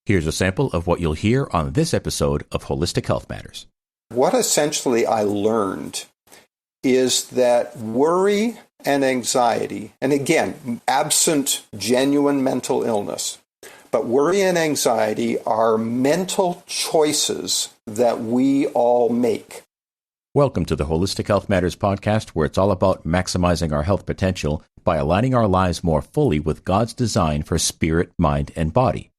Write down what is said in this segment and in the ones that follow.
Here's a sample of what you'll hear on this episode of Holistic Health Matters. What essentially I learned is that worry and anxiety, and again, absent genuine mental illness, but worry and anxiety are mental choices that we all make. Welcome to the Holistic Health Matters podcast, where it's all about maximizing our health potential by aligning our lives more fully with God's design for spirit, mind, and body.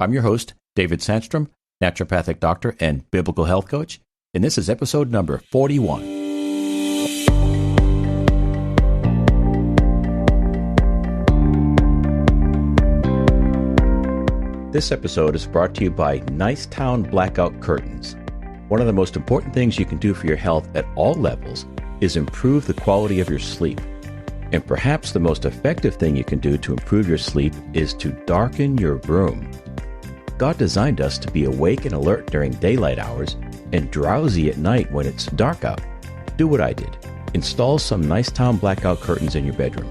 I'm your host, David Sandstrom, naturopathic doctor and biblical health coach, and this is episode number 41. This episode is brought to you by Nicetown Blackout Curtains. One of the most important things you can do for your health at all levels is improve the quality of your sleep. And perhaps the most effective thing you can do to improve your sleep is to darken your room. God designed us to be awake and alert during daylight hours and drowsy at night when it's dark out. Do what I did. Install some Nicetown Blackout Curtains in your bedroom.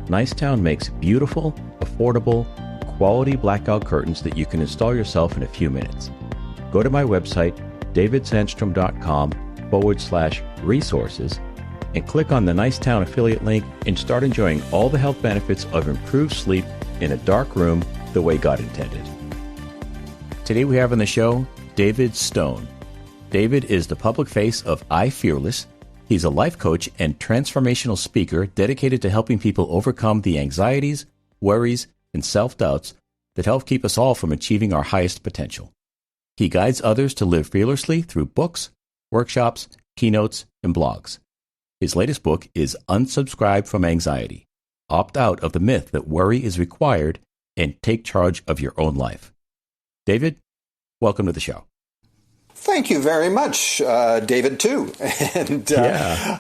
Nicetown makes beautiful, affordable, quality blackout curtains that you can install yourself in a few minutes. Go to my website, davidsandstrom.com/resources, and click on the Nicetown affiliate link and start enjoying all the health benefits of improved sleep in a dark room the way God intended. Today we have on the show David Stone. David is the public face of I Fearless. He's a life coach and transformational speaker dedicated to helping people overcome the anxieties, worries, and self-doubts that help keep us all from achieving our highest potential. He guides others to live fearlessly through books, workshops, keynotes, and blogs. His latest book is Unsubscribe from Anxiety. Opt out of the myth that worry is required and take charge of your own life. David, welcome to the show. Thank you very much, David, too. And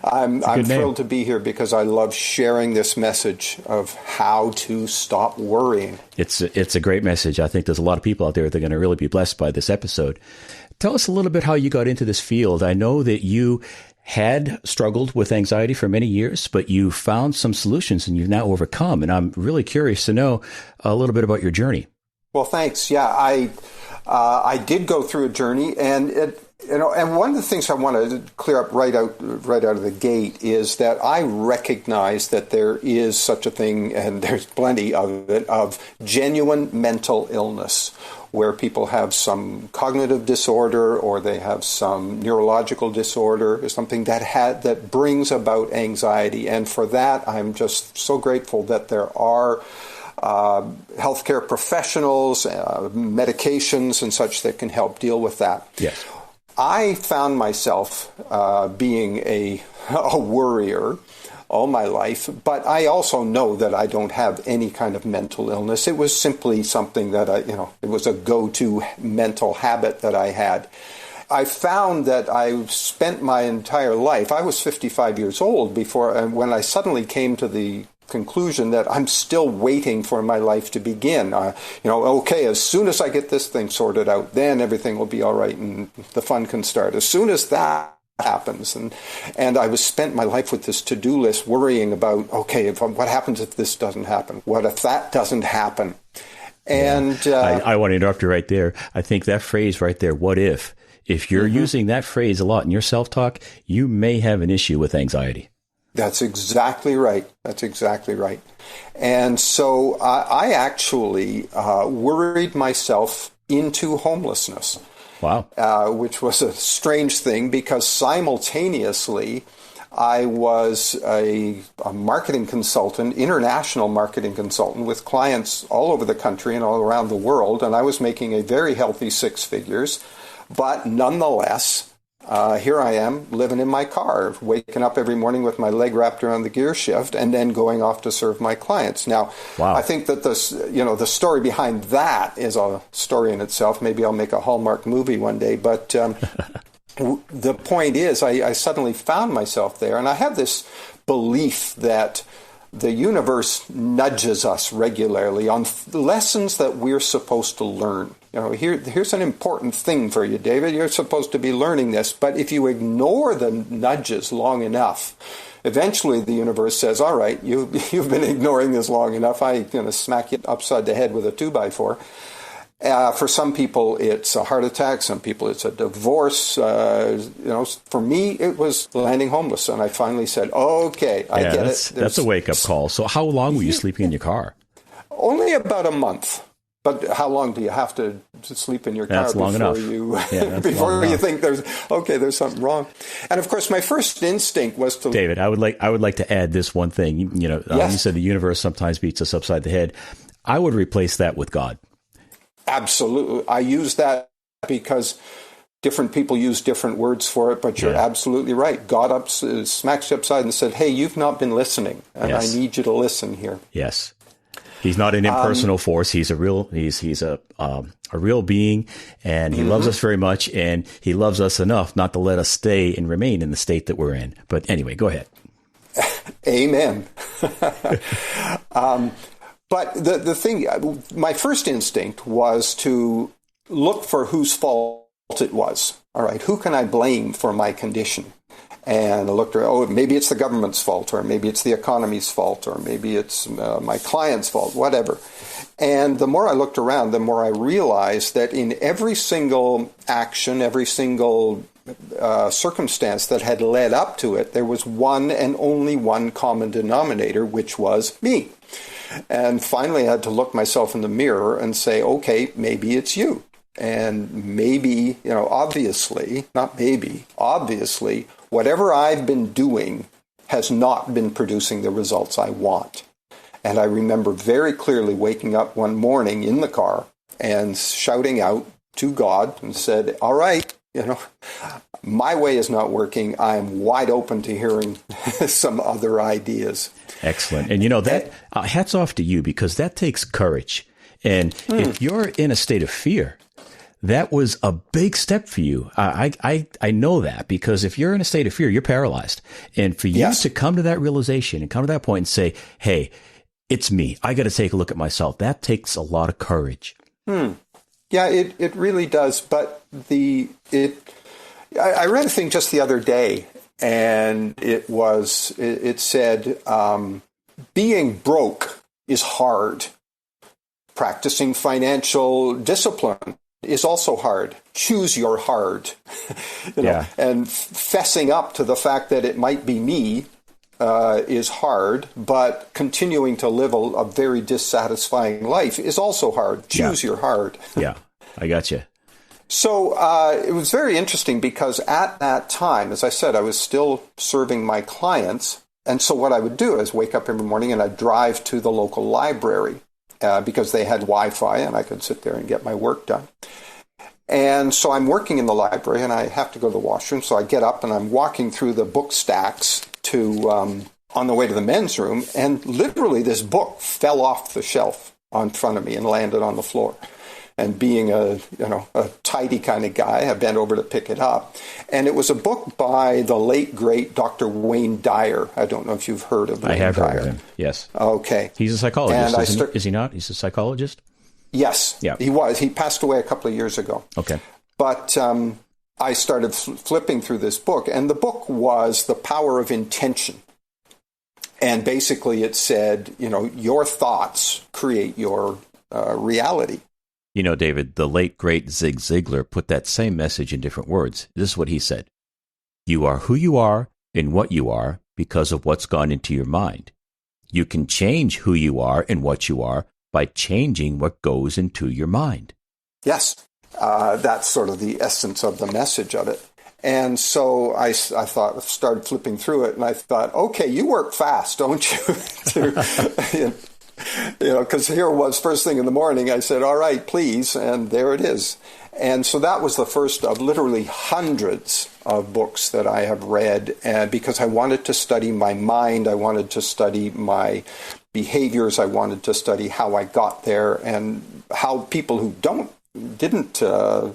I'm thrilled to be here because I love sharing this message of how to stop worrying. It's a great message. I think there's a lot of people out there that are going to really be blessed by this episode. Tell us a little bit how you got into this field. I know that you had struggled with anxiety for many years, but you found some solutions and you've now overcome. And I'm really curious to know a little bit about your journey. Well, thanks. Yeah, I did go through a journey, and and one of the things I want to clear up right out of the gate is that I recognize that there is such a thing, and there's plenty of it, of genuine mental illness, where people have some cognitive disorder or they have some neurological disorder or something that brings about anxiety. And for that, I'm just so grateful that there are healthcare professionals, medications and such that can help deal with that. Yes. I found myself being a worrier all my life, but I also know that I don't have any kind of mental illness. It was simply something that it was a go-to mental habit that I had. I found that I spent my entire life, I was 55 years old when I suddenly came to the conclusion that I'm still waiting for my life to begin. Okay, as soon as I get this thing sorted out, then everything will be all right and the fun can start. As soon as that happens, and I was spent my life with this to-do list worrying about, okay, what happens if this doesn't happen? What if that doesn't happen? And I want to interrupt you right there. I think that phrase right there, what if you're using that phrase a lot in your self-talk, you may have an issue with anxiety. That's exactly right. And so I actually worried myself into homelessness. Wow. Which was a strange thing because simultaneously I was a marketing consultant, international marketing consultant with clients all over the country and all around the world. And I was making a very healthy six figures. But nonetheless, here I am living in my car, waking up every morning with my leg wrapped around the gear shift and then going off to serve my clients. Now, wow. I think that the story behind that is a story in itself. Maybe I'll make a Hallmark movie one day. But the point is I suddenly found myself there. And I have this belief that the universe nudges us regularly on lessons that we're supposed to learn. Here's an important thing for you, David. You're supposed to be learning this. But if you ignore the nudges long enough, eventually the universe says, all right, you've been ignoring this long enough. I'm going to smack you upside the head with a 2x4. For some people, it's a heart attack. Some people, it's a divorce. For me, it was landing homeless. And I finally said, okay, I get it. That's a wake-up call. So how long were you sleeping in your car? Only about a month. But how long do you have to sleep in your car before you think there's something wrong? And of course, my first instinct was to David. I would like to add this one thing. You said the universe sometimes beats us upside the head. I would replace that with God. Absolutely, I use that because different people use different words for it. But you're absolutely right. God smacks you upside and said, "Hey, you've not been listening, and I need you to listen here." Yes. He's not an impersonal force. He's a real real being, and he loves us very much, and he loves us enough not to let us stay and remain in the state that we're in. But anyway, go ahead. Amen. But the thing, my first instinct was to look for whose fault it was. All right, who can I blame for my condition? And I looked around, maybe it's the government's fault, or maybe it's the economy's fault, or maybe it's my client's fault, whatever. And the more I looked around, the more I realized that in every single action, every single circumstance that had led up to it, there was one and only one common denominator, which was me. And finally, I had to look myself in the mirror and say, okay, maybe it's you. And maybe, obviously, whatever I've been doing has not been producing the results I want. And I remember very clearly waking up one morning in the car and shouting out to God and said, all right, my way is not working. I'm wide open to hearing some other ideas. Excellent. And that hats off to you, because that takes courage. And if you're in a state of fear, that was a big step for you. I know that, because if you're in a state of fear, you're paralyzed. And for you to come to that realization and come to that point and say, hey, it's me, I got to take a look at myself, that takes a lot of courage. Yeah, it really does. But I read a thing just the other day, and it said, being broke is hard. Practicing financial discipline is also hard. Choose your hard. And fessing up to the fact that it might be me is hard, but continuing to live a very dissatisfying life is also hard. Choose your hard. Yeah, I got you. So it was very interesting, because at that time, as I said, I was still serving my clients. And so what I would do is wake up every morning and I'd drive to the local library because they had Wi-Fi and I could sit there and get my work done. And so I'm working in the library and I have to go to the washroom. So I get up and I'm walking through the book stacks on the way to the men's room. And literally this book fell off the shelf in front of me and landed on the floor. And being a tidy kind of guy, I bent over to pick it up. And it was a book by the late, great Dr. Wayne Dyer. I don't know if you've heard of Wayne Dyer. I have heard of him, yes. Okay. He's a psychologist, is he not? He's a psychologist? Yes, he was. He passed away a couple of years ago. Okay. But I started flipping through this book, and the book was The Power of Intention. And basically it said, your thoughts create your reality. David, the late, great Zig Ziglar put that same message in different words. This is what he said. You are who you are and what you are because of what's gone into your mind. You can change who you are and what you are by changing what goes into your mind. Yes, that's sort of the essence of the message of it. And so I started flipping through it, and I thought, okay, you work fast, don't you? Because here it was first thing in the morning. I said, all right, please. And there it is. And so that was the first of literally hundreds of books that I have read. And because I wanted to study my mind, I wanted to study my behaviors, I wanted to study how I got there and how people who didn't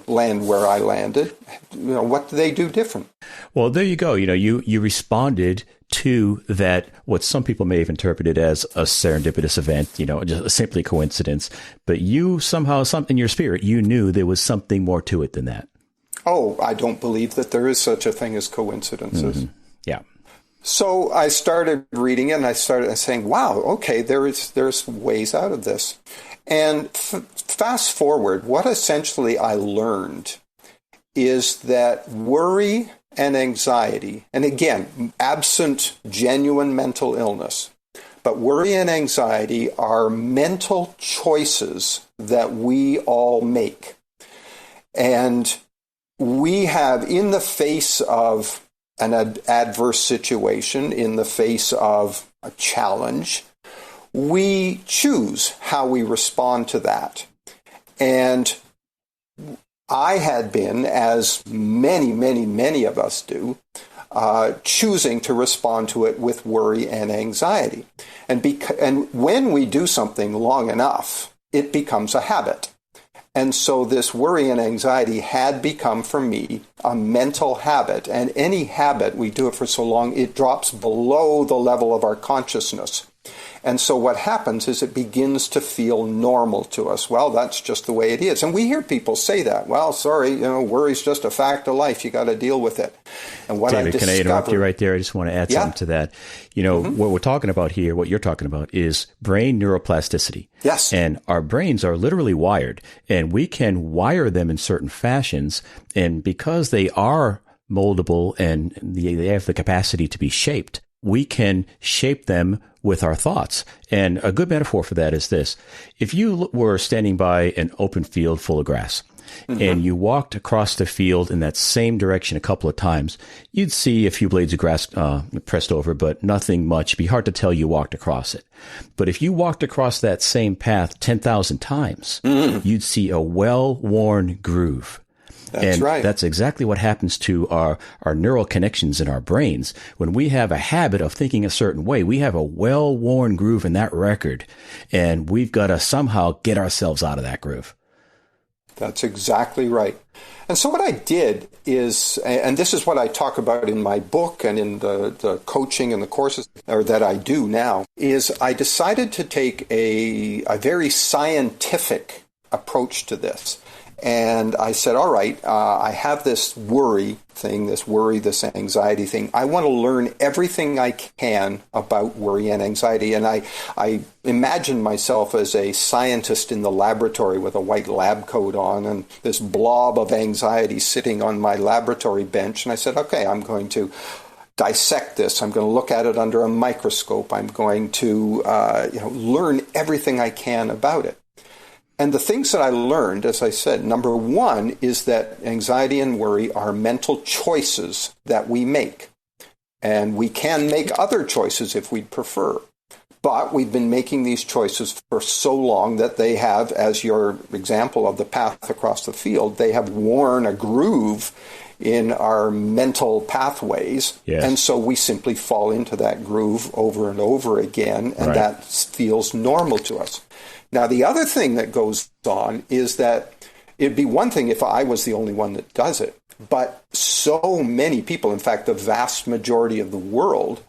land where I landed, what do they do different? Well, there you go. You responded to that, what some people may have interpreted as a serendipitous event, just simply coincidence. But you somehow, something in your spirit, you knew there was something more to it than that. Oh, I don't believe that there is such a thing as coincidences. Mm-hmm. Yeah. So I started reading it, and I started saying, wow, okay, there's ways out of this. And fast forward, what essentially I learned is that worry and anxiety, and again, absent genuine mental illness, but worry and anxiety are mental choices that we all make. And we have, in the face of an adverse situation, in the face of a challenge, we choose how we respond to that. And I had been, as many of us do, choosing to respond to it with worry and anxiety. And when we do something long enough, it becomes a habit. And so this worry and anxiety had become, for me, a mental habit. And any habit, we do it for so long, it drops below the level of our consciousness. And so what happens is it begins to feel normal to us. Well, that's just the way it is. And we hear people say that. Well, sorry, worry's just a fact of life. You got to deal with it. And what David, can I interrupt you right there? I just want to add something to that. What we're talking about here, what you're talking about is brain neuroplasticity. Yes. And our brains are literally wired, and we can wire them in certain fashions. And because they are moldable and they have the capacity to be shaped, we can shape them with our thoughts. And a good metaphor for that is this. If you were standing by an open field full of grass, and you walked across the field in that same direction a couple of times, you'd see a few blades of grass pressed over, but nothing much. It'd be hard to tell you walked across it. But if you walked across that same path 10,000 times, you'd see a well-worn groove. That's right. That's exactly what happens to our neural connections in our brains. When we have a habit of thinking a certain way, we have a well-worn groove in that record, and we've got to somehow get ourselves out of that groove. That's exactly right. And so what I did is, and this is what I talk about in my book and in the coaching and the courses that I do now, is I decided to take a very scientific approach to this. And I said, all right, I have this worry, this anxiety thing. I want to learn everything I can about worry and anxiety. And I imagine myself as a scientist in the laboratory with a white lab coat on and this blob of anxiety sitting on my laboratory bench. And I said, okay, I'm going to dissect this. I'm going to look at it under a microscope. I'm going to learn everything I can about it. And the things that I learned, as I said, number one is that anxiety and worry are mental choices that we make. And we can make other choices if we'd prefer. But we've been making these choices for so long that they have, as your example of the path across the field, they have worn a groove in our mental pathways. Yes. And so we simply fall into that groove over and over again, and that feels normal to us. Now, the other thing that goes on is that it'd be one thing if I was the only one that does it, but so many people, in fact, the vast majority of the world,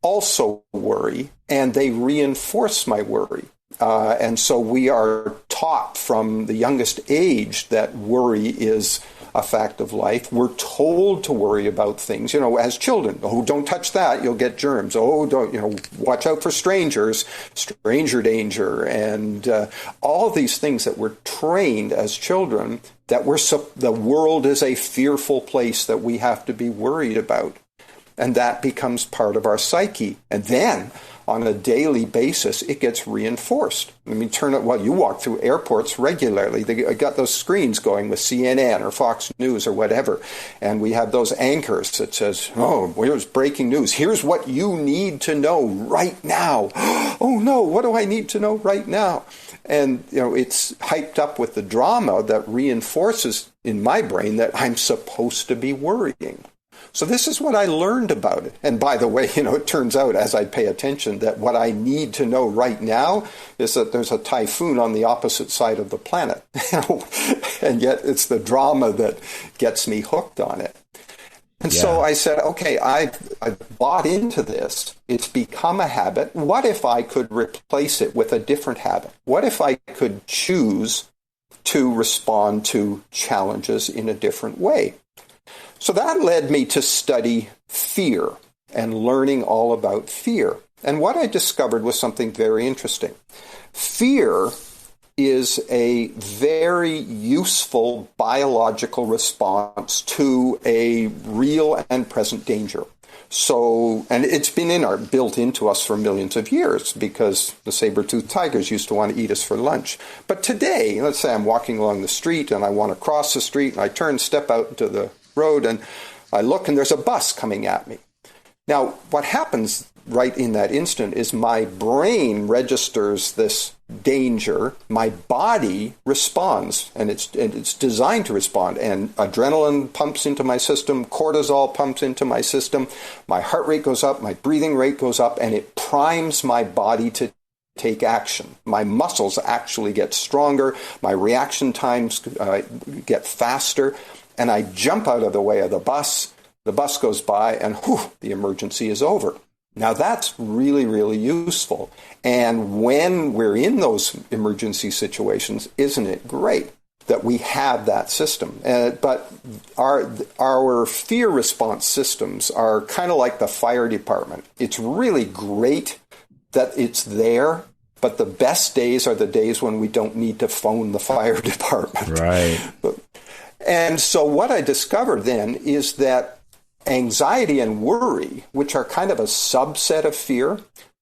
also worry, and they reinforce my worry. And so we are taught from the youngest age that worry is a fact of life. We're told to worry about things, as children. Oh, don't touch that, you'll get germs. Oh, don't, watch out for strangers, stranger danger, and all these things that we're trained as children that the world is a fearful place that we have to be worried about. And that becomes part of our psyche. And then on a daily basis, it gets reinforced. I mean, you walk through airports regularly. They got those screens going with CNN or Fox News or whatever. And we have those anchors that says, oh, here's breaking news. Here's what you need to know right now. Oh no, what do I need to know right now? And, it's hyped up with the drama that reinforces in my brain that I'm supposed to be worrying. So this is what I learned about it. And by the way, it turns out as I pay attention that what I need to know right now is that there's a typhoon on the opposite side of the planet. And yet it's the drama that gets me hooked on it. And so I said, okay, I've bought into this. It's become a habit. What if I could replace it with a different habit? What if I could choose to respond to challenges in a different way? So that led me to study fear and learning all about fear. And what I discovered was something very interesting. Fear is a very useful biological response to a real and present danger. So, and it's been built into us for millions of years because the saber-toothed tigers used to want to eat us for lunch. But today, let's say I'm walking along the street and I want to cross the street and I step out into the road and I look and there's a bus coming at me. Now, what happens right in that instant is my brain registers this danger, my body responds, and it's designed to respond, and adrenaline pumps into my system, cortisol pumps into my system, my heart rate goes up, my breathing rate goes up, and it primes my body to take action. My muscles actually get stronger, my reaction times get faster, and I jump out of the way of the bus goes by, and the emergency is over. Now, that's really, really useful. And when we're in those emergency situations, isn't it great that we have that system? But our fear response systems are kind of like the fire department. It's really great that it's there, but the best days are the days when we don't need to phone the fire department. Right. And so what I discovered then is that anxiety and worry, which are kind of a subset of fear,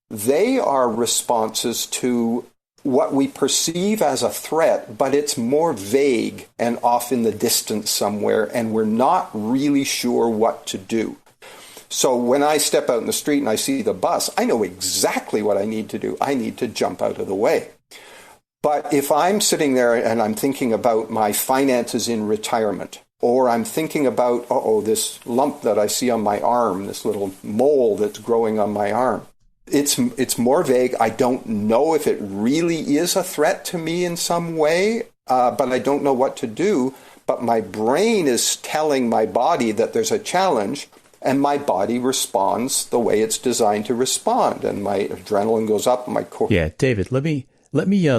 they are responses to what we perceive as a threat, but it's more vague and off in the distance somewhere, and we're not really sure what to do. So when I step out in the street and I see the bus, I know exactly what I need to do. I need to jump out of the way. But if I'm sitting there and I'm thinking about my finances in retirement, or I'm thinking about, this lump that I see on my arm, this little mole that's growing on my arm. It's more vague. I don't know if it really is a threat to me in some way, but I don't know what to do. But my brain is telling my body that there's a challenge, and my body responds the way it's designed to respond. And my adrenaline goes up, my core. Yeah, David, let me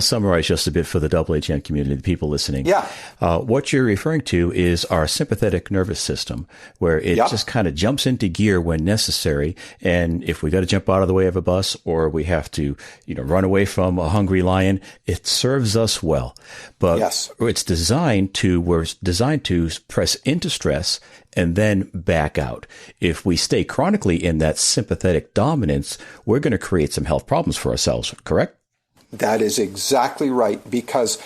summarize just a bit for the AAHN community, the people listening. Yeah. What you're referring to is our sympathetic nervous system, where it just kind of jumps into gear when necessary. And if we got to jump out of the way of a bus, or we have to, run away from a hungry lion, it serves us well. But we're designed to press into stress and then back out. If we stay chronically in that sympathetic dominance, we're going to create some health problems for ourselves, correct? That is exactly right, because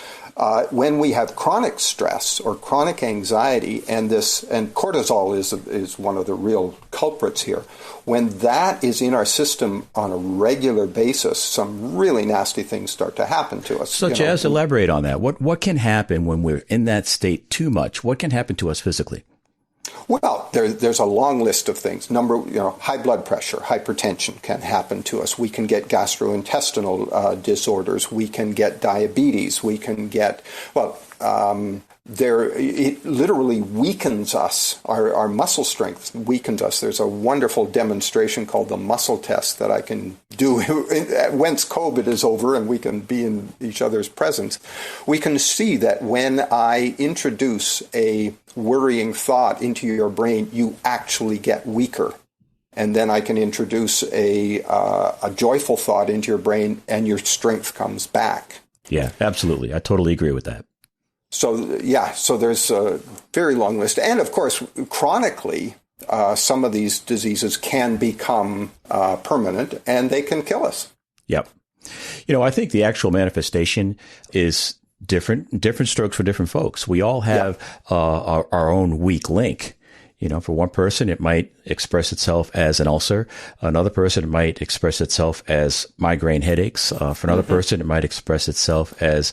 when we have chronic stress or chronic anxiety, and cortisol is one of the real culprits here, when that is in our system on a regular basis, some really nasty things start to happen to us. Such as, elaborate on that. What can happen when we're in that state too much? What can happen to us physically? Well, there's a long list of things. High blood pressure, hypertension can happen to us. We can get gastrointestinal disorders. We can get diabetes. We can get, it literally weakens us. Our muscle strength weakens us. There's a wonderful demonstration called the muscle test that I can do once COVID is over and we can be in each other's presence. We can see that when I introduce a worrying thought into your brain, you actually get weaker. And then I can introduce a joyful thought into your brain and your strength comes back. Yeah, absolutely. I totally agree with that. So there's a very long list. And of course, chronically, some of these diseases can become permanent and they can kill us. Yep. I think the actual manifestation is different strokes for different folks. We all have our own weak link. For one person, it might express itself as an ulcer. Another person, it might express itself as migraine headaches. For another person, it might express itself as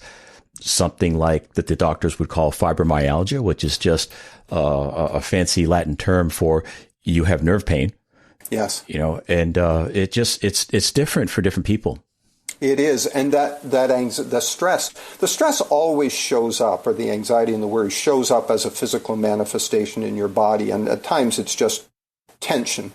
something like that the doctors would call fibromyalgia, which is just a fancy Latin term for you have nerve pain. Yes. It's different for different people. It is. And the stress always shows up, or the anxiety and the worry shows up as a physical manifestation in your body. And at times it's just tension.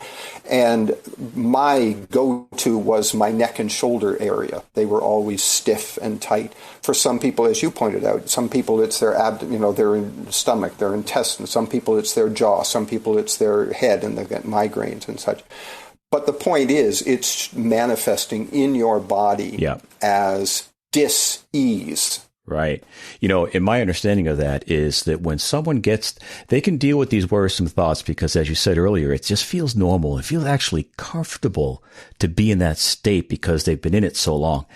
And my go-to was my neck and shoulder area. They were always stiff and tight. For some people, as you pointed out, some people it's their abdomen, their stomach, their intestines. Some people it's their jaw. Some people it's their head, and they get migraines and such. But the point is, it's manifesting in your body as dis-ease. Right. In my understanding of that is that when someone they can deal with these worrisome thoughts because, as you said earlier, it just feels normal. It feels actually comfortable to be in that state because they've been in it so long.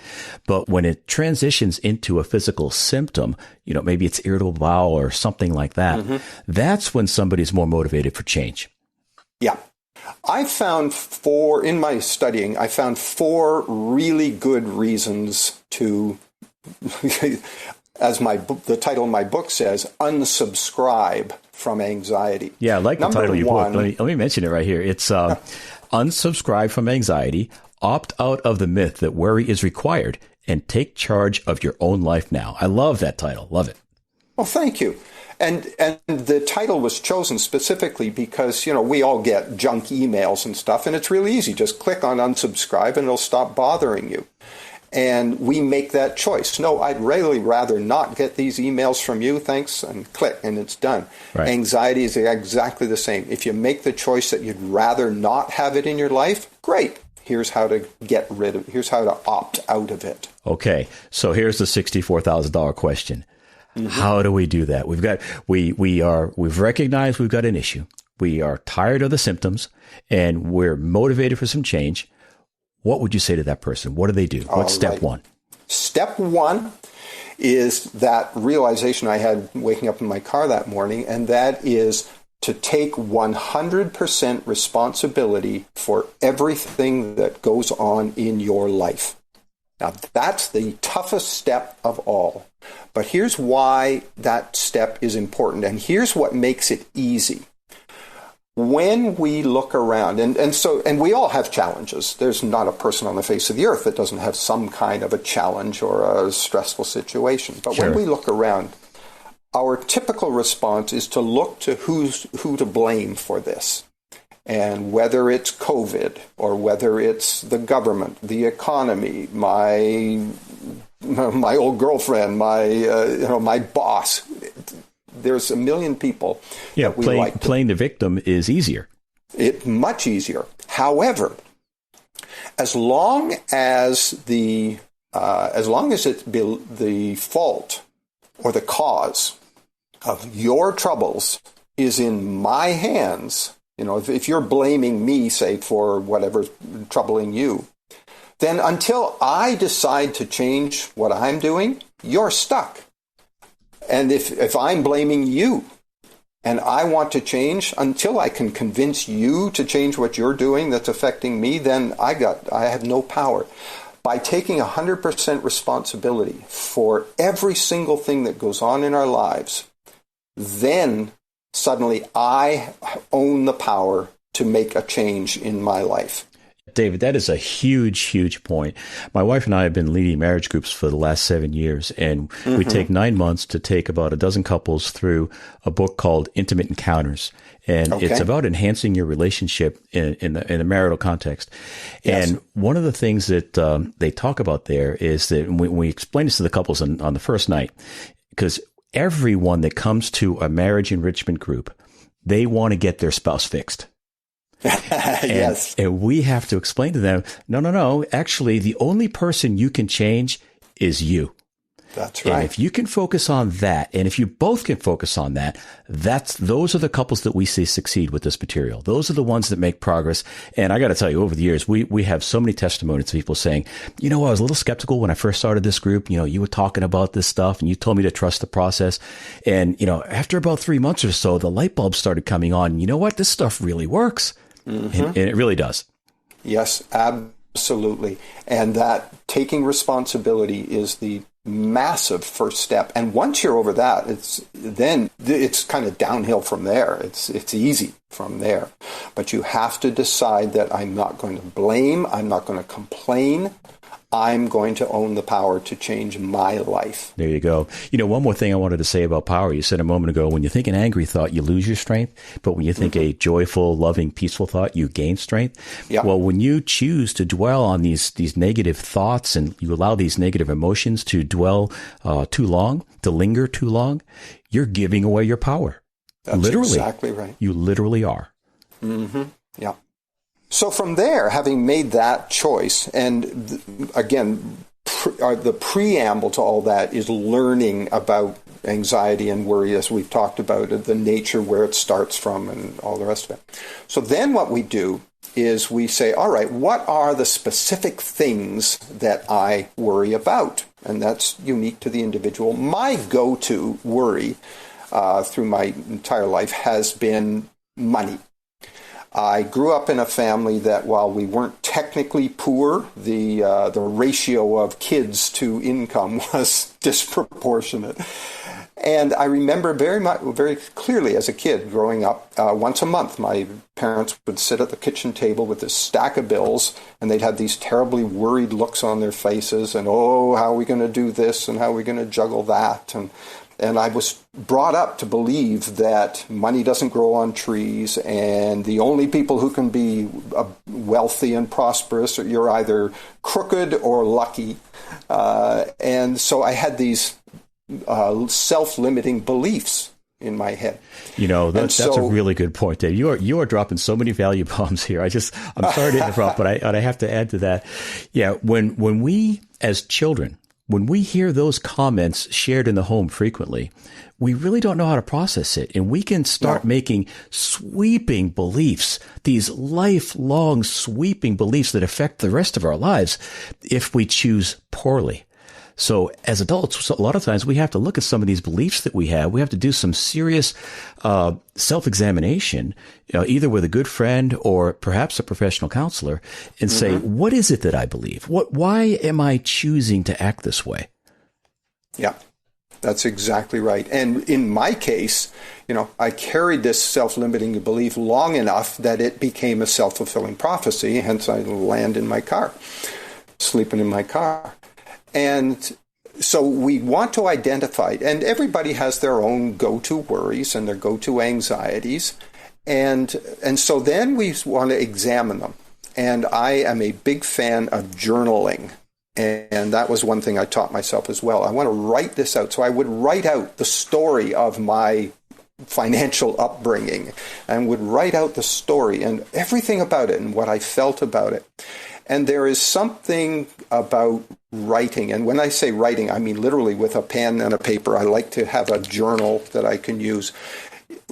But when it transitions into a physical symptom, maybe it's irritable bowel or something like that, that's when somebody's more motivated for change. Yeah. In my studying, I found 4 really good reasons to, as the title of my book says, unsubscribe from anxiety. Yeah, I like the title of your book. Let me mention it right here. It's Unsubscribe from Anxiety, Opt Out of the Myth That Worry is Required, and Take Charge of Your Own Life Now. I love that title. Love it. Well, thank you. And the title was chosen specifically because, we all get junk emails and stuff, and it's really easy. Just click on unsubscribe and it'll stop bothering you. And we make that choice. No, I'd really rather not get these emails from you, thanks, and click, and it's done. Right. Anxiety is exactly the same. If you make the choice that you'd rather not have it in your life, great. Here's how to here's how to opt out of it. Okay, so here's the $64,000 question. How do we do that? We've recognized we've got an issue. We are tired of the symptoms and we're motivated for some change. What would you say to that person? What do they do? What's step one? Step one is that realization I had waking up in my car that morning, and that is to take 100% responsibility for everything that goes on in your life. Now, that's the toughest step of all. But here's why that step is important, and here's what makes it easy. When we look around, and we all have challenges. There's not a person on the face of the earth that doesn't have some kind of a challenge or a stressful situation. But When we look around, our typical response is to look to who to blame for this. And whether it's COVID or whether it's the government, the economy, my old girlfriend, my boss. There's a million people. Yeah, playing the victim is easier. It's much easier. However, as long as it's the fault or the cause of your troubles is in my hands, if you're blaming me, say, for whatever's troubling you, then until I decide to change what I'm doing, you're stuck. And if I'm blaming you and I want to change, until I can convince you to change what you're doing that's affecting me, then I have no power. By taking 100% responsibility for every single thing that goes on in our lives, then suddenly I own the power to make a change in my life. David, that is a huge, huge point. My wife and I have been leading marriage groups for the last 7 years, and we take 9 months to take about a dozen couples through a book called Intimate Encounters. And it's about enhancing your relationship in the marital context. Yes. And one of the things that they talk about there is that we explain this to the couples on the first night, because everyone that comes to a marriage enrichment group, they want to get their spouse fixed. Yes. And we have to explain to them, no. Actually, the only person you can change is you. That's right. And if you can focus on that, and if you both can focus on that, those are the couples that we see succeed with this material. Those are the ones that make progress. And I got to tell you, over the years, we have so many testimonies of people saying, I was a little skeptical when I first started this group. You were talking about this stuff and you told me to trust the process. And, after about 3 months or so, the light bulbs started coming on. And you know what? This stuff really works. Mm-hmm. And it really does. Yes, absolutely. And that taking responsibility is the massive first step. And once you're over that, it's kind of downhill from there. It's easy from there. But you have to decide that I'm not going to blame, I'm not going to complain. I'm going to own the power to change my life. There you go. One more thing I wanted to say about power. You said a moment ago, when you think an angry thought, you lose your strength. But when you think a joyful, loving, peaceful thought, you gain strength. Yep. Well, when you choose to dwell on these negative thoughts and you allow these negative emotions to dwell too long, to linger too long, you're giving away your power. That's literally. Exactly right. You literally are. Mm-hmm. Yeah. So from there, having made that choice, and again, the preamble to all that is learning about anxiety and worry, as we've talked about, the nature, where it starts from, and all the rest of it. So then what we do is we say, all right, what are the specific things that I worry about? And that's unique to the individual. My go-to worry through my entire life has been money. I grew up in a family that, while we weren't technically poor, the ratio of kids to income was disproportionate. And I remember very clearly as a kid growing up, once a month, my parents would sit at the kitchen table with this stack of bills, and they'd have these terribly worried looks on their faces, and, oh, how are we going to do this, and how are we going to juggle that? And I was brought up to believe that money doesn't grow on trees, and the only people who can be wealthy and prosperous, you're either crooked or lucky. And so I had these self-limiting beliefs in my head. That's a really good point, Dave. You are dropping so many value bombs here. I'm sorry to interrupt, but I have to add to that. Yeah, when we as children, when we hear those comments shared in the home frequently, we really don't know how to process it. And we can start making sweeping beliefs, these lifelong sweeping beliefs that affect the rest of our lives if we choose poorly. So as adults, a lot of times we have to look at some of these beliefs that we have. We have to do some serious self-examination, either with a good friend or perhaps a professional counselor, and say, what is it that I believe? Why am I choosing to act this way? Yeah, that's exactly right. And in my case, I carried this self-limiting belief long enough that it became a self-fulfilling prophecy. Hence, I land in my car, sleeping in my car. And so we want to identify, and everybody has their own go-to worries and their go-to anxieties. And so then we want to examine them. And I am a big fan of journaling. And that was one thing I taught myself as well. I want to write this out. So I would write out the story of my financial upbringing and would write out the story and everything about it and what I felt about it. And there is something about writing. And when I say writing, I mean literally with a pen and a paper. I like to have a journal that I can use.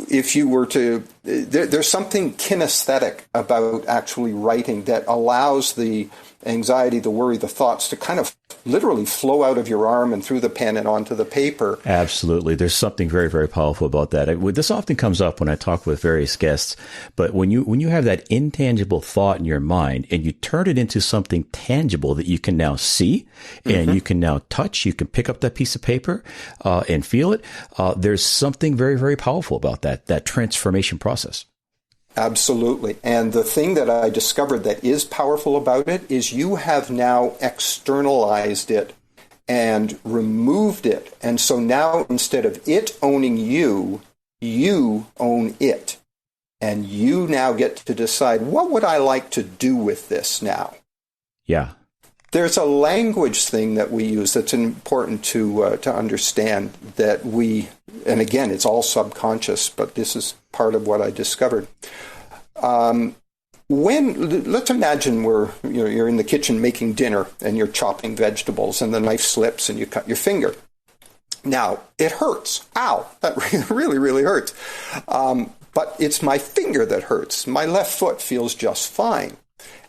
If you were to, there's something kinesthetic about actually writing that allows the anxiety, the worry, the thoughts to kind of literally flow out of your arm and through the pen and onto the paper. Absolutely. There's something very, very powerful about that. This often comes up when I talk with various guests, but when you have that intangible thought in your mind and you turn it into something tangible that you can now see and you can now touch, you can pick up that piece of paper and feel it. There's something very, very powerful about that transformation process. Absolutely. And the thing that I discovered that is powerful about it is you have now externalized it and removed it. And so now instead of it owning you, you own it. And you now get to decide, what would I like to do with this now? Yeah. There's a language thing that we use that's important to understand that we, and again, it's all subconscious, but this is part of what I discovered. Let's imagine you're in the kitchen making dinner and you're chopping vegetables and the knife slips and you cut your finger. Now, it hurts. Ow, that really, really hurts. But it's my finger that hurts. My left foot feels just fine.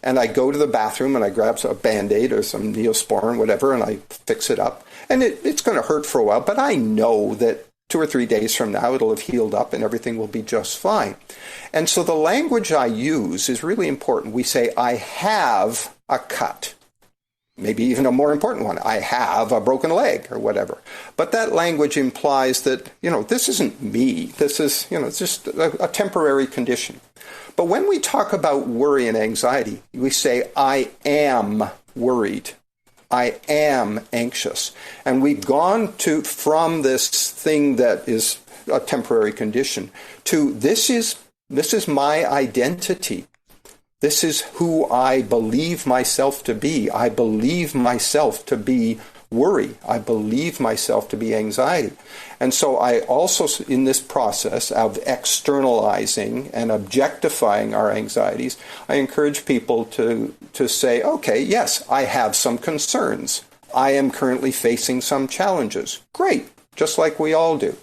And I go to the bathroom and I grab a Band-Aid or some Neosporin, whatever, and I fix it up. And it's going to hurt for a while, but I know that 2 or 3 days from now it'll have healed up and everything will be just fine. And so the language I use is really important. We say, I have a cut. Maybe even a more important one, I have a broken leg or whatever. But that language implies that, this isn't me. This is, it's just a temporary condition. But when we talk about worry and anxiety, we say, I am worried. I am anxious. And we've gone from this thing that is a temporary condition to this is my identity. This is who I believe myself to be. I believe myself to be worry. I believe myself to be anxiety. And so I also, in this process of externalizing and objectifying our anxieties, I encourage people to say, okay, yes, I have some concerns. I am currently facing some challenges. Great, just like we all do.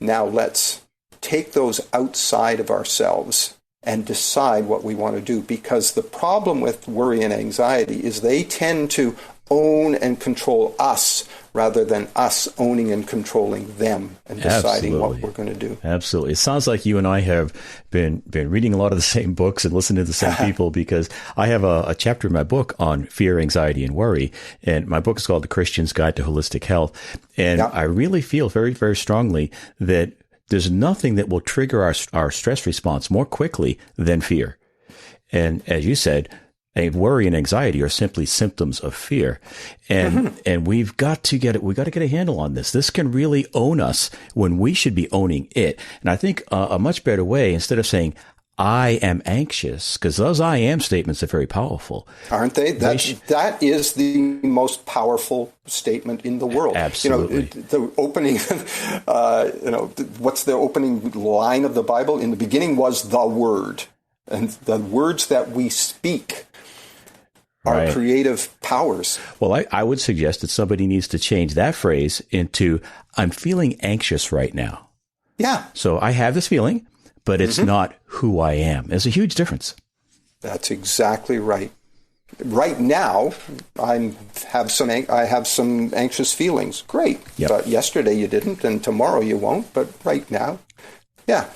Now let's take those outside of ourselves and decide what we want to do, because the problem with worry and anxiety is they tend to own and control us rather than us owning and controlling them and deciding what we're going to do. Absolutely. It sounds like you and I have been reading a lot of the same books and listening to the same people, because I have a chapter in my book on fear, anxiety, and worry. And my book is called The Christian's Guide to Holistic Health. And I really feel very, very strongly that there's nothing that will trigger our stress response more quickly than fear. And as you said, worry and anxiety are simply symptoms of fear. And we've got to get a handle on this. This can really own us when we should be owning it. And I think a much better way, instead of saying, I am anxious, because those I am statements are very powerful. Aren't they? That is the most powerful statement in the world. Absolutely. The opening, what's the opening line of the Bible? In the beginning was the Word. And the words that we speak are creative powers. Well, I would suggest that somebody needs to change that phrase into, I'm feeling anxious right now. Yeah. So I have this feeling, but it's not who I am. There's a huge difference. That's exactly right. Right now, I have some anxious feelings. Great. Yep. But yesterday you didn't, and tomorrow you won't. But right now, yeah.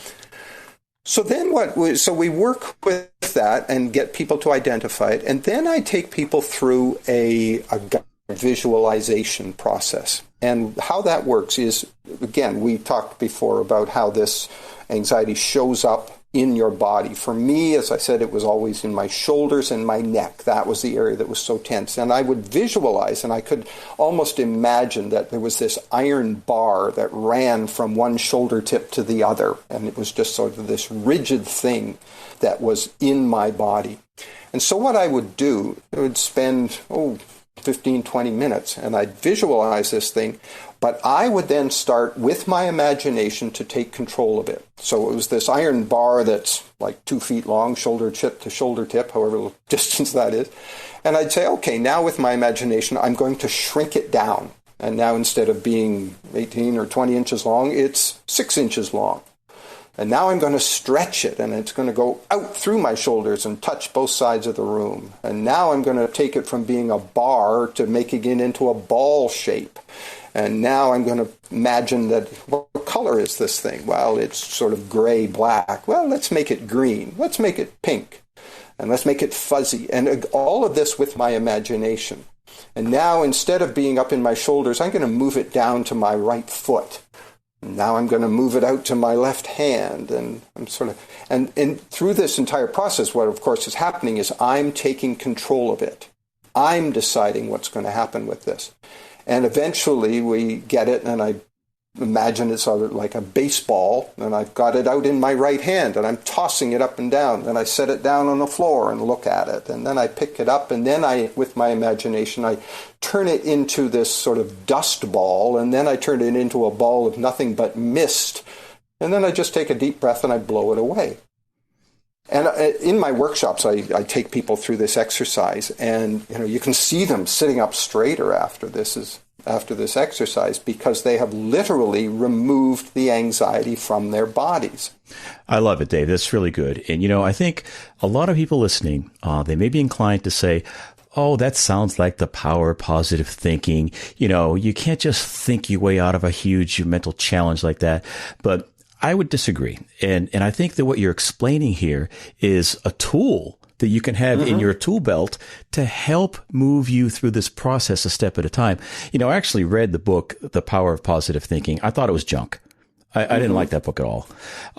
So then so we work with that and get people to identify it. And then I take people through a visualization process. And how that works is, again, we talked before about how this anxiety shows up in your body. For me, as I said, it was always in my shoulders and my neck. That was the area that was so tense. And I would visualize, and I could almost imagine that there was this iron bar that ran from one shoulder tip to the other. And it was just sort of this rigid thing that was in my body. And so what I would do, I would spend, 15, 20 minutes, and I'd visualize this thing, but I would then start with my imagination to take control of it. So it was this iron bar that's like 2 feet long, shoulder tip to shoulder tip, however distance that is. And I'd say, okay, now with my imagination, I'm going to shrink it down. And now instead of being 18 or 20 inches long, it's 6 inches long. And now I'm going to stretch it, and it's going to go out through my shoulders and touch both sides of the room. And now I'm going to take it from being a bar to making it into a ball shape. And now I'm going to imagine that, what color is this thing? Well, it's sort of gray-black. Well, let's make it green. Let's make it pink. And let's make it fuzzy. And all of this with my imagination. And now, instead of being up in my shoulders, I'm going to move it down to my right foot. Now I'm going to move it out to my left hand, and I'm and through this entire process, what of course is happening is I'm taking control of it. I'm deciding what's going to happen with this. And eventually we get it, and I imagine it's sort of like a baseball, and I've got it out in my right hand, and I'm tossing it up and down. Then I set it down on the floor and look at it, and then I pick it up, and then with my imagination, I turn it into this sort of dust ball, and then I turn it into a ball of nothing but mist, and then I just take a deep breath and I blow it away. And in my workshops, I take people through this exercise, and you can see them sitting up straighter after this exercise, because they have literally removed the anxiety from their bodies. I love it, Dave. That's really good. And, I think a lot of people listening, they may be inclined to say, oh, that sounds like the power of positive thinking. You can't just think your way out of a huge mental challenge like that. But I would disagree. And I think that what you're explaining here is a tool that you can have in your tool belt to help move you through this process a step at a time. I actually read the book, The Power of Positive Thinking. I thought it was junk. I didn't like that book at all.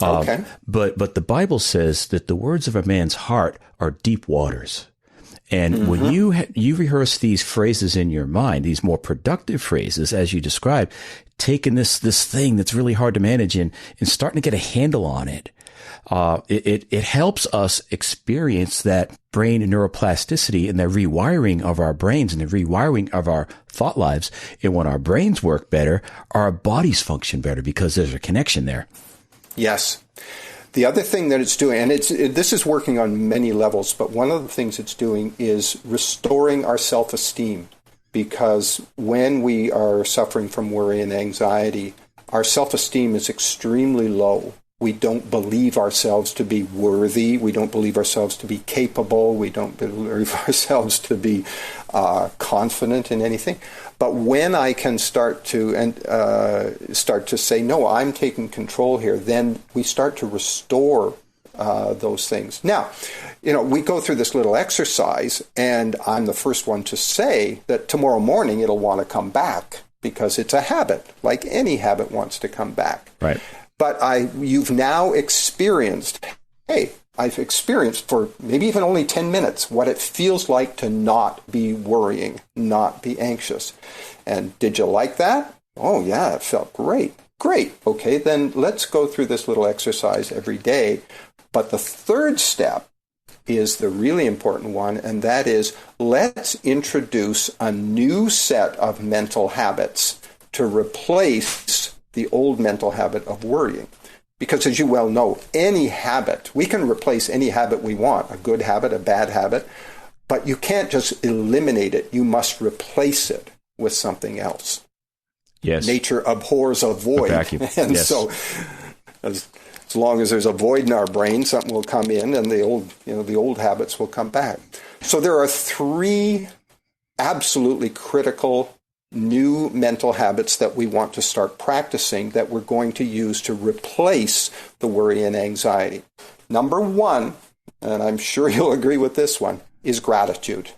Okay. But the Bible says that the words of a man's heart are deep waters. And when you rehearse these phrases in your mind, these more productive phrases, as you described, taking this thing that's really hard to manage and starting to get a handle on it, it helps us experience that brain neuroplasticity and the rewiring of our brains and the rewiring of our thought lives. And when our brains work better, our bodies function better because there's a connection there. Yes. The other thing that it's doing, and this is working on many levels, but one of the things it's doing is restoring our self-esteem. because when we are suffering from worry and anxiety, our self-esteem is extremely low. We don't believe ourselves to be worthy. We don't believe ourselves to be capable. We don't believe ourselves to be confident in anything. But when I can start to say, no, I'm taking control here, then we start to restore those things. Now, we go through this little exercise, and I'm the first one to say that tomorrow morning it'll want to come back because it's a habit, like any habit wants to come back. Right. But you've now experienced, I've experienced for maybe even only 10 minutes what it feels like to not be worrying, not be anxious. And did you like that? Oh, yeah, it felt great. Great. Okay, then let's go through this little exercise every day. But the third step is the really important one, and that is let's introduce a new set of mental habits to replace the old mental habit of worrying. Because as you well know, any habit, we can replace any habit we want, a good habit, a bad habit, but you can't just eliminate it. You must replace it with something else. Yes. Nature abhors a void. And yes. So as long as there's a void in our brain, something will come in and the old habits will come back. So there are 3 absolutely critical new mental habits that we want to start practicing that we're going to use to replace the worry and anxiety. Number 1, and I'm sure you'll agree with this one, is gratitude.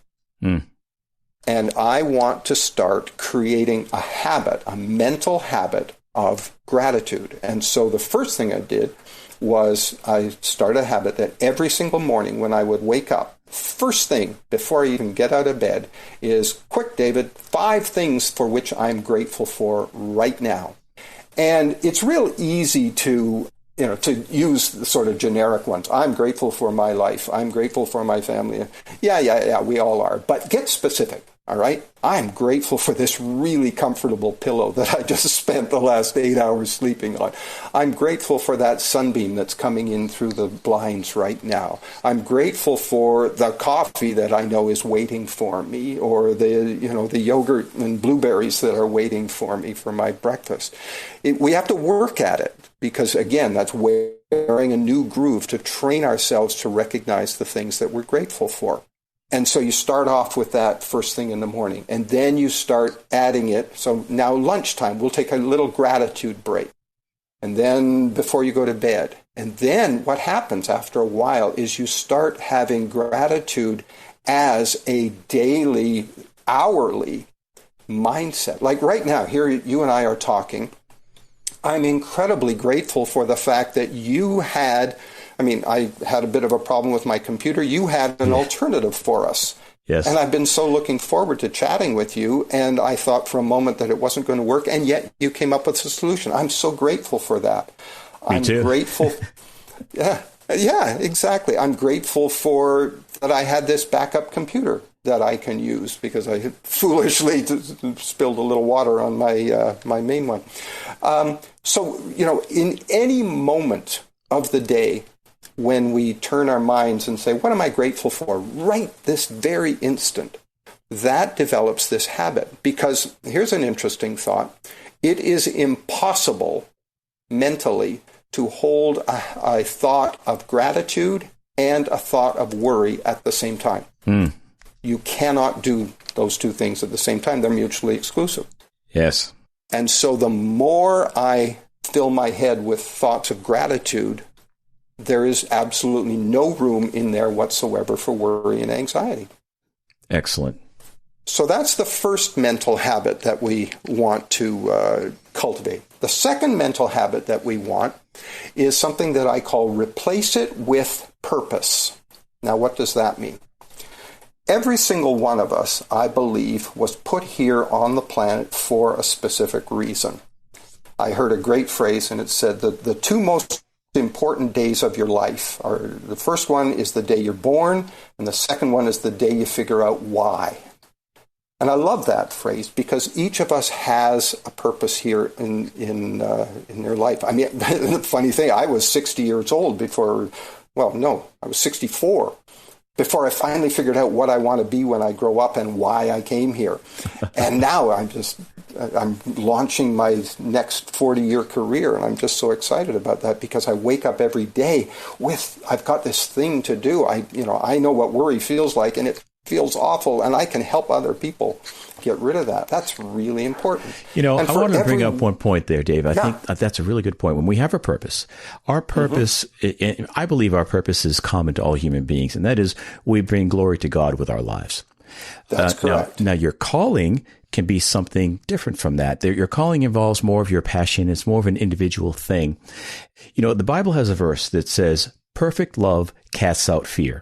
And I want to start creating a habit, a mental habit of gratitude. And so the first thing I did was I started a habit that every single morning when I would wake up, first thing before I even get out of bed is, quick, David, 5 things for which I'm grateful for right now. And it's real easy to use the sort of generic ones. I'm grateful for my life. I'm grateful for my family. Yeah, we all are. But get specific. All right. I'm grateful for this really comfortable pillow that I just spent the last 8 hours sleeping on. I'm grateful for that sunbeam that's coming in through the blinds right now. I'm grateful for the coffee that I know is waiting for me, or the yogurt and blueberries that are waiting for me for my breakfast. We have to work at it because, again, that's wearing a new groove to train ourselves to recognize the things that we're grateful for. And so you start off with that first thing in the morning, and then you start adding it. So now lunchtime, we'll take a little gratitude break. And then before you go to bed. And then what happens after a while is you start having gratitude as a daily, hourly mindset. Like right now, here you and I are talking. I'm incredibly grateful for the fact that I had a bit of a problem with my computer. You had an alternative for us. Yes. And I've been so looking forward to chatting with you. And I thought for a moment that it wasn't going to work. And yet you came up with a solution. I'm so grateful for that. Me too. I'm grateful. Yeah, exactly. I'm grateful for that I had this backup computer that I can use because I had foolishly spilled a little water on my main one. So, in any moment of the day, when we turn our minds and say, what am I grateful for right this very instant? That develops this habit. Because here's an interesting thought. It is impossible mentally to hold a thought of gratitude and a thought of worry at the same time. You cannot do those 2 things at the same time. They're mutually exclusive. Yes. And so the more I fill my head with thoughts of gratitude, there is absolutely no room in there whatsoever for worry and anxiety. Excellent. So that's the first mental habit that we want to cultivate. The second mental habit that we want is something that I call replace it with purpose. Now, what does that mean? Every single one of us, I believe, was put here on the planet for a specific reason. I heard a great phrase, and it said that the 2 most important days of your life are, the first one is the day you're born, and the second one is the day you figure out why. And I love that phrase because each of us has a purpose here in their life. I mean, the funny thing, I was 60 years old I was 64 before I finally figured out what I want to be when I grow up and why I came here. And now I'm launching my next 40-year career, and I'm just so excited about that because I wake up every day with, I've got this thing to do. I know what worry feels like, and it feels awful, and I can help other people get rid of that. That's really important. I wanted to bring up one point there, Dave. I think that's a really good point. When we have a purpose, our purpose, I believe our purpose is common to all human beings, and that is we bring glory to God with our lives. That's correct. Now, your calling can be something different from that. Your calling involves more of your passion. It's more of an individual thing. The Bible has a verse that says, perfect love casts out fear.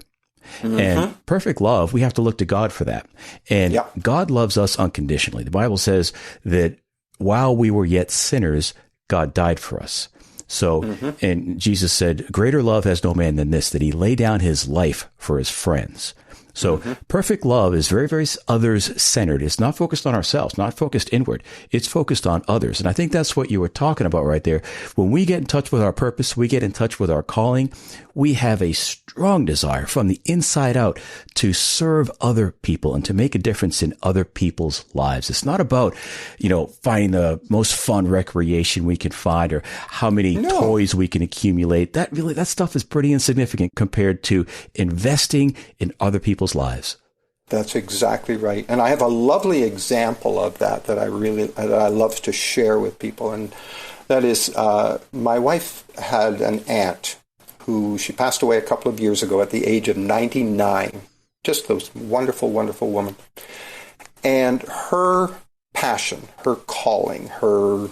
And perfect love, we have to look to God for that. And God loves us unconditionally. The Bible says that while we were yet sinners, God died for us. So, and Jesus said, greater love has no man than this, that he lay down his life for his friends. So perfect love is very, very others-centered. It's not focused on ourselves, not focused inward. It's focused on others. And I think that's what you were talking about right there. When we get in touch with our purpose, we get in touch with our calling, we have a strong desire from the inside out to serve other people and to make a difference in other people's lives. It's not about, finding the most fun recreation we can find or how many toys we can accumulate. That stuff is pretty insignificant compared to investing in other people's lives. That's exactly right. And I have a lovely example of that I love to share with people. And that is, my wife had an aunt who she passed away a couple of years ago at the age of 99. Just those wonderful, wonderful woman. And her passion, her calling, her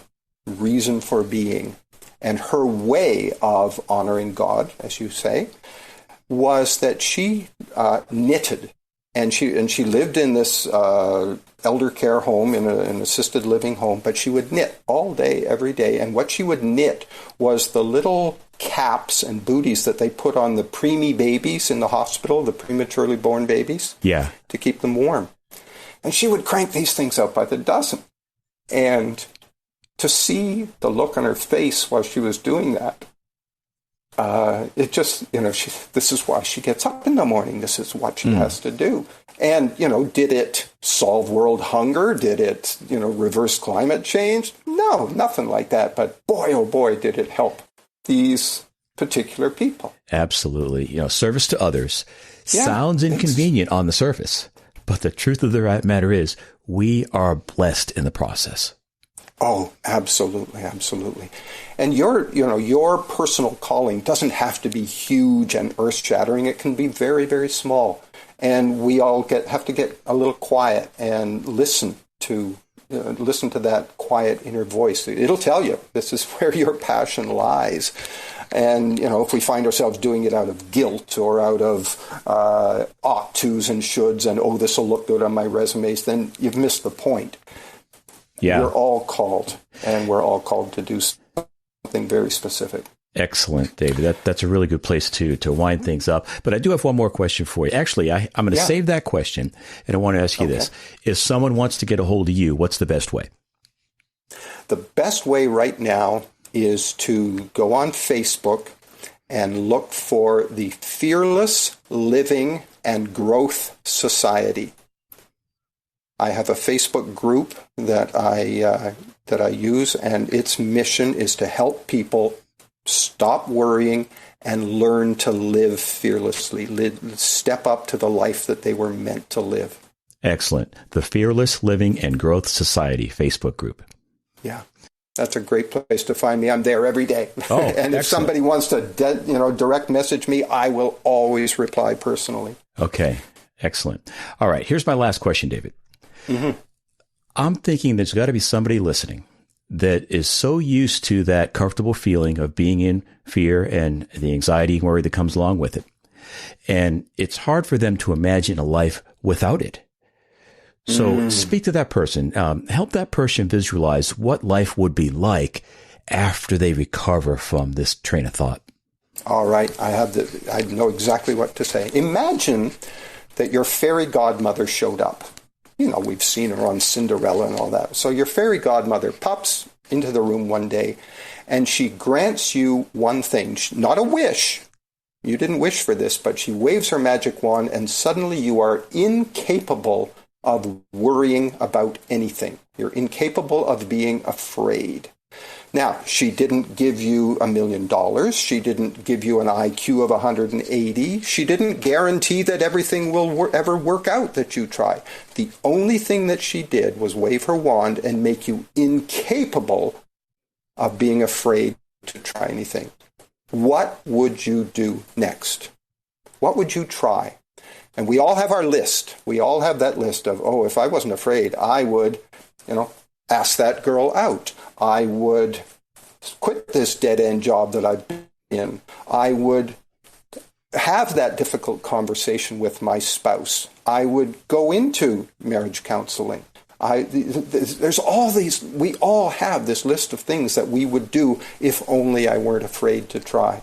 reason for being, and her way of honoring God, as you say, was that she knitted. And she lived in this elder care home, in an assisted living home, but she would knit all day, every day. And what she would knit was the little caps and booties that they put on the preemie babies in the hospital, the prematurely born babies, to keep them warm. And she would crank these things out by the dozen. And to see the look on her face while she was doing that, it just, this is why she gets up in the morning. This is what she has to do. And, did it solve world hunger? Did it, reverse climate change? No, nothing like that. But boy, oh boy, did it help these particular people. Absolutely. Service to others sounds inconvenient on the surface, but the truth of the matter is we are blessed in the process. Oh, absolutely, absolutely. And your personal calling doesn't have to be huge and earth-shattering. It can be very, very small. And we all have to get a little quiet and listen to that quiet inner voice. It'll tell you this is where your passion lies. And, if we find ourselves doing it out of guilt or out of ought tos and shoulds and, this will look good on my resumes, then you've missed the point. Yeah. We're all called, and we're all called to do something very specific. Excellent, David. That's a really good place to wind things up. But I do have one more question for you. Actually, I'm going to save that question, and I want to ask you this. If someone wants to get a hold of you, what's the best way? The best way right now is to go on Facebook and look for the Fearless Living and Growth Society. I have a Facebook group that I use, and its mission is to help people stop worrying and learn to live fearlessly, step up to the life that they were meant to live. Excellent. The Fearless Living and Growth Society Facebook group. Yeah, that's a great place to find me. I'm there every day. Oh, and excellent. If somebody wants to direct message me, I will always reply personally. Okay, excellent. All right, here's my last question, David. I'm thinking there's got to be somebody listening that is so used to that comfortable feeling of being in fear and the anxiety and worry that comes along with it. And it's hard for them to imagine a life without it. So speak to that person, help that person visualize what life would be like after they recover from this train of thought. All right. I know exactly what to say. Imagine that your fairy godmother showed up. We've seen her on Cinderella and all that. So your fairy godmother pops into the room one day, and she grants you one thing, not a wish, You didn't wish for this, but she waves her magic wand, and suddenly you are incapable of worrying about anything. You're incapable of being afraid. Now, she didn't give you $1 million. She didn't give you an IQ of 180. She didn't guarantee that everything will ever work out that you try. The only thing that she did was wave her wand and make you incapable of being afraid to try anything. What would you do next? What would you try? And we all have our list. We all have that list of, oh, if I wasn't afraid, I would, ask that girl out. I would quit this dead-end job that I've been in. I would have that difficult conversation with my spouse. I would go into marriage counseling. There's all these, we all have this list of things that we would do if only I weren't afraid to try.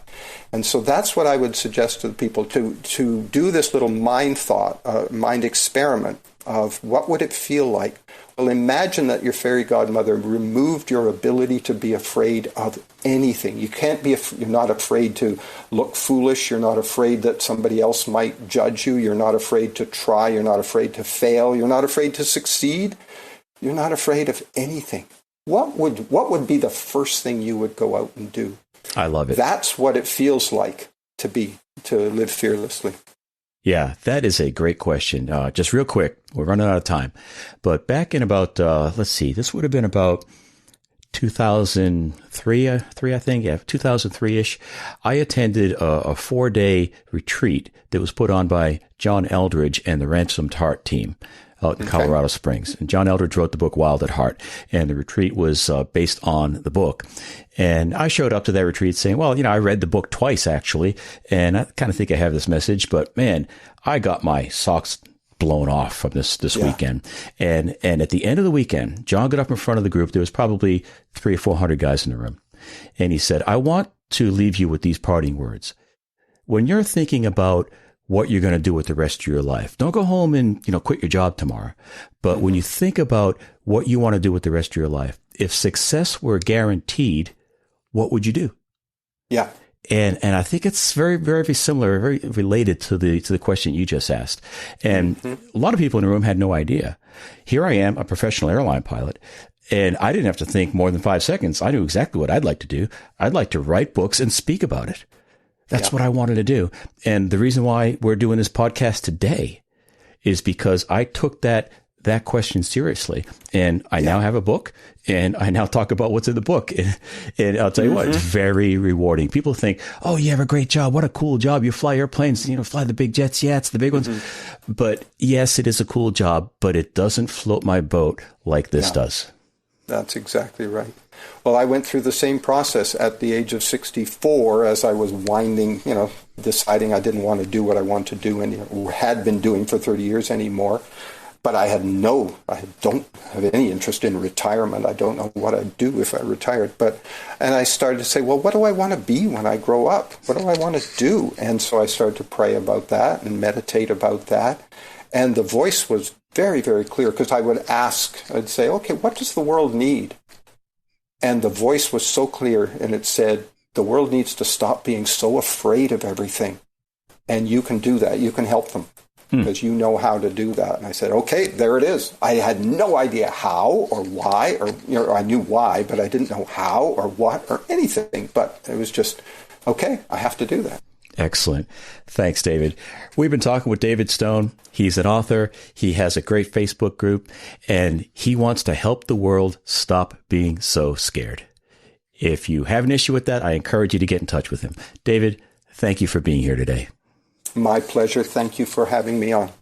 And so that's what I would suggest to the people, to do this little mind experiment of what would it feel like. Well, imagine that your fairy godmother removed your ability to be afraid of anything. You can't be, you're not afraid to look foolish. You're not afraid that somebody else might judge you. You're not afraid to try. You're not afraid to fail. You're not afraid to succeed. You're not afraid of anything. What would be the first thing you would go out and do? I love it. That's what it feels like to live fearlessly. Yeah, that is a great question. Just real quick, we're running out of time. But back in about, this would have been about 2003, I think. Yeah, 2003-ish. I attended a 4-day retreat that was put on by John Eldridge and the Ransomed Heart team out in Colorado Springs. And John Eldridge wrote the book Wild at Heart, and the retreat was based on the book. And I showed up to that retreat saying, well, I read the book twice, actually, and I kind of think I have this message, but man, I got my socks blown off from this weekend. And at the end of the weekend, John got up in front of the group. There was probably 300 or 400 guys in the room. And he said, I want to leave you with these parting words. When you're thinking about what you're going to do with the rest of your life, don't go home and, quit your job tomorrow. But when you think about what you want to do with the rest of your life, if success were guaranteed, what would you do? Yeah. And I think it's very, very similar, very related to the question you just asked. And a lot of people in the room had no idea. Here I am, a professional airline pilot, and I didn't have to think more than 5 seconds. I knew exactly what I'd like to do. I'd like to write books and speak about it. That's what I wanted to do. And the reason why we're doing this podcast today is because I took that question seriously. And I now have a book, and I now talk about what's in the book. And I'll tell you what, it's very rewarding. People think, oh, you have a great job. What a cool job. You fly airplanes, fly the big jets. Yeah, it's the big ones. But yes, it is a cool job, but it doesn't float my boat like this does. That's exactly right. Well, I went through the same process at the age of 64 as I was winding, deciding I didn't want to do what I want to do and had been doing for 30 years anymore. But I don't have any interest in retirement. I don't know what I'd do if I retired. And I started to say, well, what do I want to be when I grow up? What do I want to do? And so I started to pray about that and meditate about that. And the voice was very, very clear, because I'd say, okay, what does the world need? And the voice was so clear, and it said, the world needs to stop being so afraid of everything. And you can do that. You can help them, because you know how to do that. And I said, okay, there it is. I had no idea how or why, or I knew why, but I didn't know how or what or anything. But it was just, okay, I have to do that. Excellent. Thanks, David. We've been talking with David Stone. He's an author. He has a great Facebook group, and he wants to help the world stop being so scared. If you have an issue with that, I encourage you to get in touch with him. David, thank you for being here today. My pleasure. Thank you for having me on.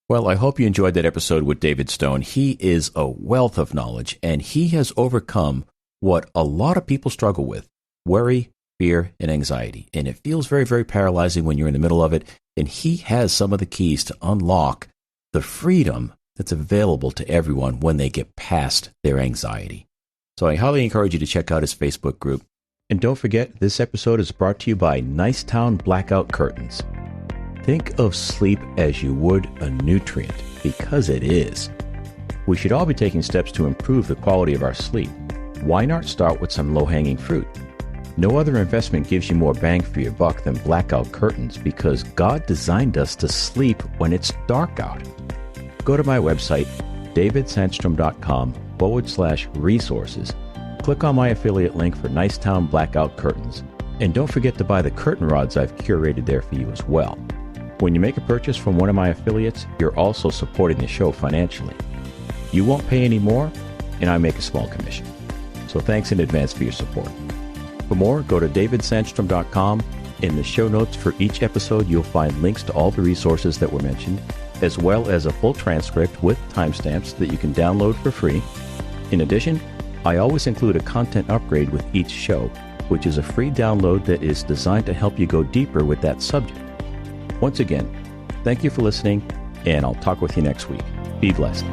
Well, I hope you enjoyed that episode with David Stone. He is a wealth of knowledge, and he has overcome what a lot of people struggle with: worry, fear, and anxiety. And it feels very, very paralyzing when you're in the middle of it. And he has some of the keys to unlock the freedom that's available to everyone when they get past their anxiety. So I highly encourage you to check out his Facebook group. And don't forget, this episode is brought to you by Nicetown Blackout Curtains. Think of sleep as you would a nutrient, because it is. We should all be taking steps to improve the quality of our sleep. Why not start with some low-hanging fruit? No other investment gives you more bang for your buck than blackout curtains because God designed us to sleep when it's dark out. Go to my website, davidsandstrom.com/resources. Click on my affiliate link for Nicetown Blackout Curtains. And don't forget to buy the curtain rods I've curated there for you as well. When you make a purchase from one of my affiliates, you're also supporting the show financially. You won't pay any more, and I make a small commission. So thanks in advance for your support. For more, go to davidsandstrom.com. In the show notes for each episode, you'll find links to all the resources that were mentioned, as well as a full transcript with timestamps that you can download for free. In addition, I always include a content upgrade with each show, which is a free download that is designed to help you go deeper with that subject. Once again, thank you for listening, and I'll talk with you next week. Be blessed.